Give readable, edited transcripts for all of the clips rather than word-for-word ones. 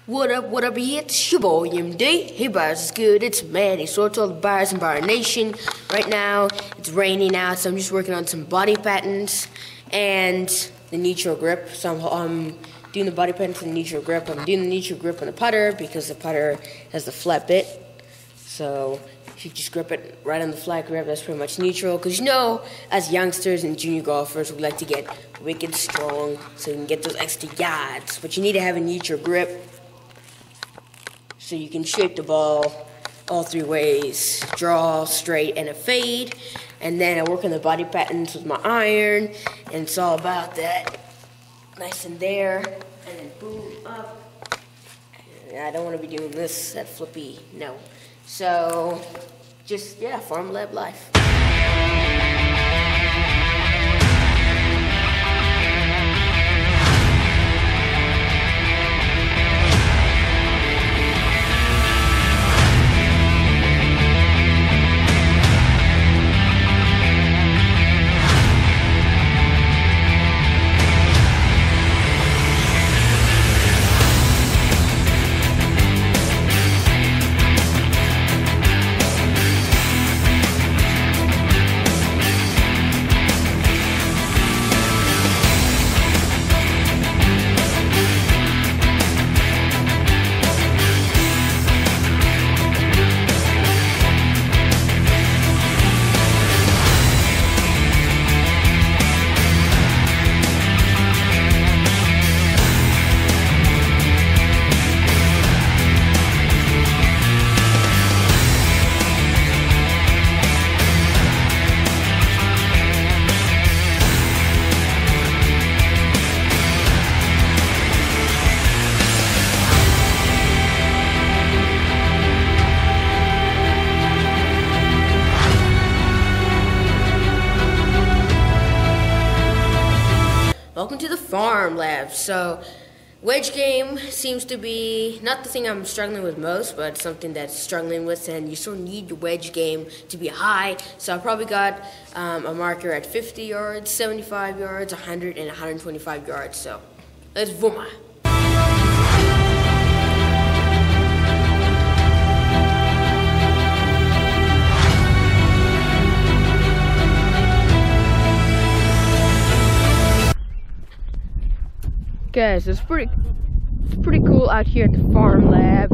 What up, it's your boy MD. Hey, buyers, it's good, it's Manny. So it's all the buyers in Buyer Nation. Right now, it's raining out, so I'm just working on some body patterns and the neutral grip. So I'm doing the body pattern for the neutral grip. I'm doing the neutral grip on the putter because the putter has the flat bit. So if you just grip it right on the flat grip, that's pretty much neutral. Because you know, as youngsters and junior golfers, we like to get wicked strong so you can get those extra yards. But you need to have a neutral grip so you can shape the ball all three ways: draw, straight, and a fade. And then I work on the body patterns with my iron, and it's all about that. Nice and there, and then boom, up. And I don't want to be doing this, that flippy, no. So, just, yeah, FarmLab life. Welcome to the FarmLab. So, wedge game seems to be not the thing I'm struggling with most, but something that's struggling with, and you still need your wedge game to be high. So I probably got a marker at 50 yards, 75 yards, 100, and 125 yards. So, let's vuma. Guys, it's pretty cool out here at the FarmLab.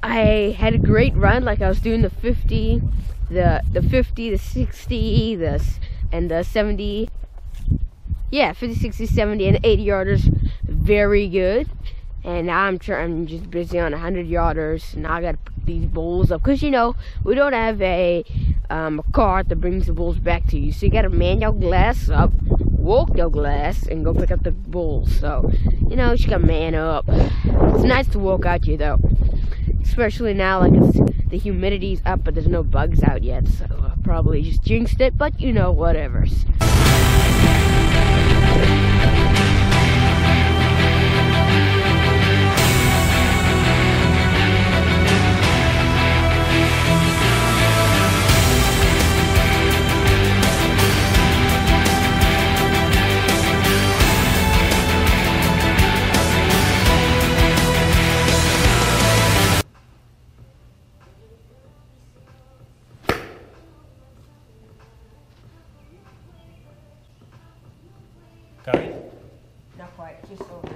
I had a great run. Like, I was doing the 50, the 50, the 60, and the 70. Yeah, 50, 60, 70, and 80 yarders. Very good. And now I'm just busy on 100 yarders. Now I gotta put these bowls up, cause you know we don't have a cart that brings the bowls back to you. So you gotta man your glass up, walk your glass, and go pick up the bowls. So you know, you just gotta man up. It's nice to walk out here though, especially now like the humidity's up, but there's no bugs out yet. So I probably just jinxed it, but you know, whatever. Got it? Not quite, just over.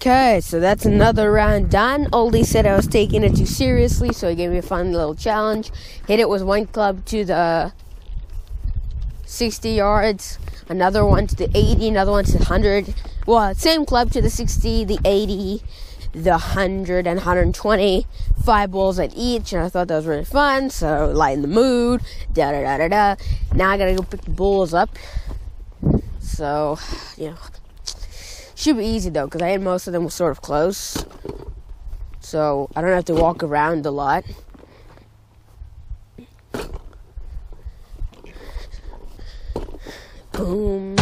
Okay, so that's another round done. Oldie said I was taking it too seriously, so he gave me a fun little challenge. Hit it with one club to the 60 yards, another one to the 80, another one to the 100. Well, same club to the 60, the 80, the 100, and 120. 5 balls at each, and I thought that was really fun, so lighten the mood, da-da-da-da-da. Now I gotta go pick the balls up. So, should be easy though, because I had most of them sort of close. So, I don't have to walk around a lot. Boom.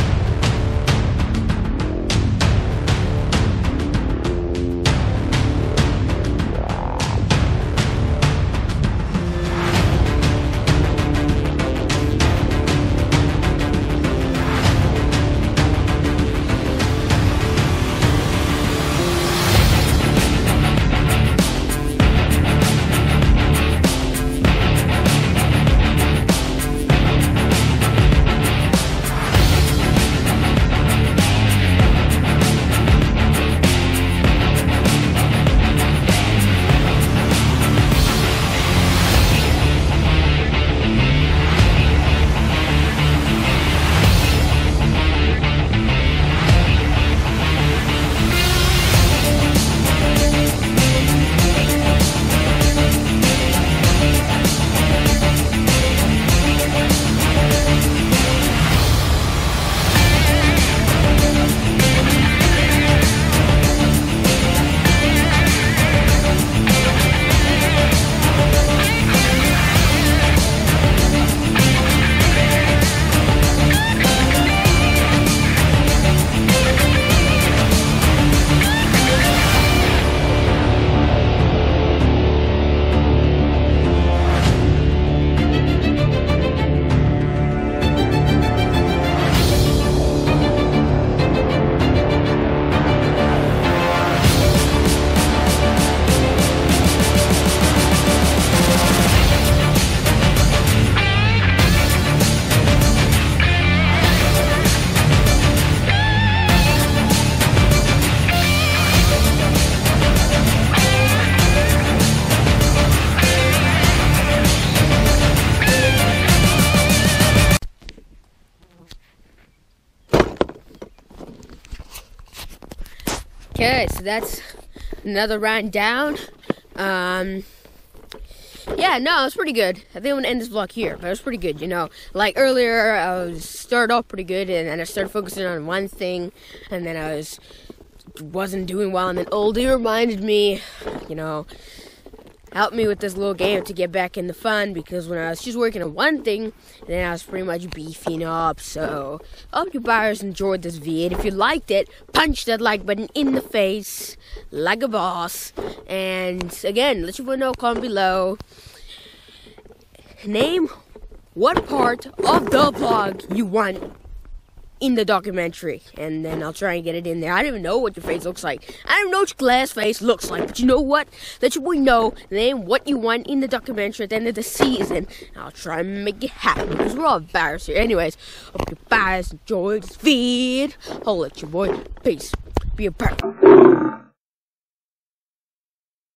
Okay, so that's another round down. Yeah, no, it was pretty good. I think I'm gonna end this vlog here, but it was pretty good, Like earlier, I started off pretty good, and then I started focusing on one thing, and then I wasn't doing well, and then Oldie reminded me, helped me with this little game to get back in the fun, because when I was just working on one thing, then I was pretty much beefing up. So I hope you guys enjoyed this vid. If you liked it, punch that like button in the face like a boss. And again, let your know, comment below. Name what part of the vlog you want in the documentary, and then I'll try and get it in there. I don't even know what your face looks like. I don't know what your glass face looks like, but you know what? Let your boy know, name what you want in the documentary at the end of the season. I'll try and make it happen, because we're all embarrassed here. Anyways, hope you guys enjoyed this vid. I'll let your boy. Peace. Be a part.